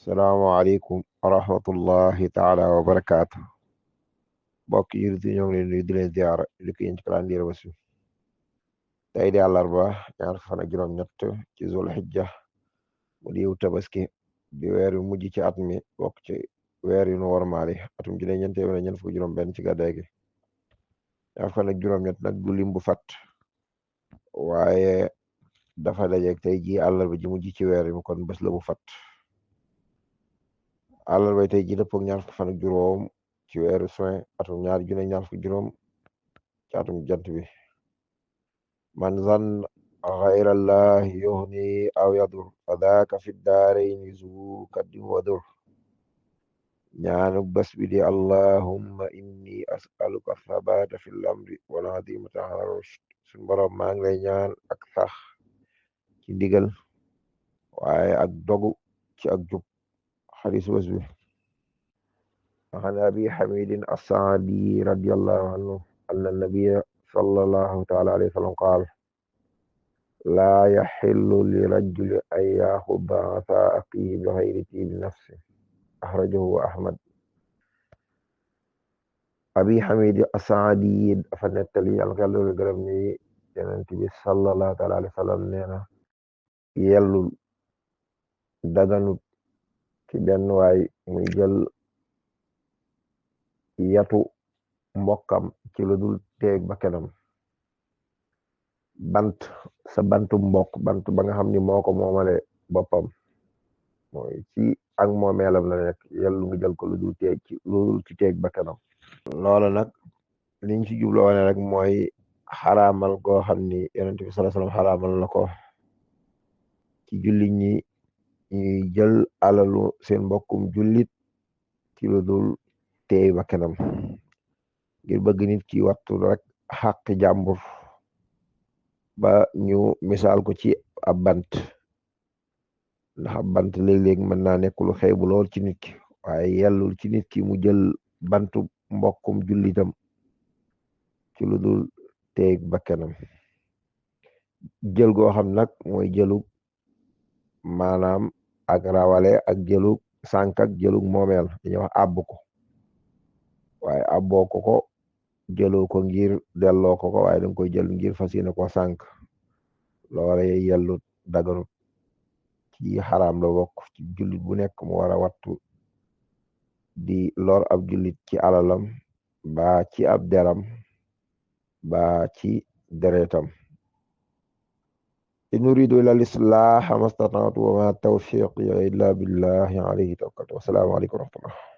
salaamaaleykum wa rahmatullahi taala wa barakaatu. mbokk yi ñoo ngi leen di leen ziara li ko yéen ci calendrier Wassu tey di àllarba ñaar fan ak juróom-ñett ci zul hijja mu diw tabaski di weer yu mujj ci at mi bokk ci weer yu nu wormaali atum ji ne ñeent téeméer ñeent fukk juróom-benn ci gàddaay gi ñaar fan ak juróom-ñett nag du lim bu fat waaye dafa dajeeg tey ji àllarba ji mujj ci weer yi kon bés la bu fat àllarba tey ji dëppoo ak ñaar fukk fan ak juróom ci weeru juin atum ñaar junne ñaar fukk juróom ci atum jant bi man zan ghayra allah yuhni aw yadur fadaka fi daarayni zu kaddi wadur ñaanu bés bi di allahumma inni as'aluka thabata fi l-amri wal azimata ala rushd suñ borom maa ngi lay ñaan ak sax ci ndigal waaye ak dogu ci ak jub xadiis bés bi عن أبي حميد السعدي رضي الله عنه أن النبي صلى الله تعالى عليه وسلم قال لا يحل لرجل أن يأخذ عصا أخيه بغير طيب نفس أخرجه أحمد أبي حميد السعدي فنتلي الغلو الغرمي النبي صلى الله تعالى عليه وسلم نينا يلul daganut ci benn waay muy jël yatu mbokkam ci lu dul teeg ba kenam sa bantu mbokk bant ba nga xam ni moo ko moomale boppam mooy ci ak moomeelam la nekk yellu nga jël ko lu dul ci teeg ba kenam loolu nag liñ ci jublu woon rek mooy xaraamal goo xam ni yonent bi sallallahu alayhi wasallam xaraamal na ko ci jullit ñi ñuy jël alalu seen mbokkum jullit ci lu dul teey ba kenam ngir bëgg nit ki wattu rek xàq jàmbur ba ñu misaal ko ci ab bant ndax ab bant léeg-léeg mën naa nekk lu xeebu lool ci nit ki waaye yellul ci nit ki mu jël bantu mbokkum jullitam ci lu dul teey ba kenam jël goo xam nag mooy jëlu maanaam ak rawale ak jëlu sànk ak jëlu moomeel dañuy wax àbb ko waaye abboo ko jëloo ko ngir delloo ko waaye danga koy jël ngir fas yéene ko sànk loola yellut daganut ci xaraam la bokk ci jullit bu nekk mu war a wattu di lor ab jullit ci alalam ba ci ab deram ba ci deretam in uridu illa al-islaha mastata'tu wa ma tawfiqi illa billahi alayhi tawakkaltu wa salaamu alaykum wa rahmatullah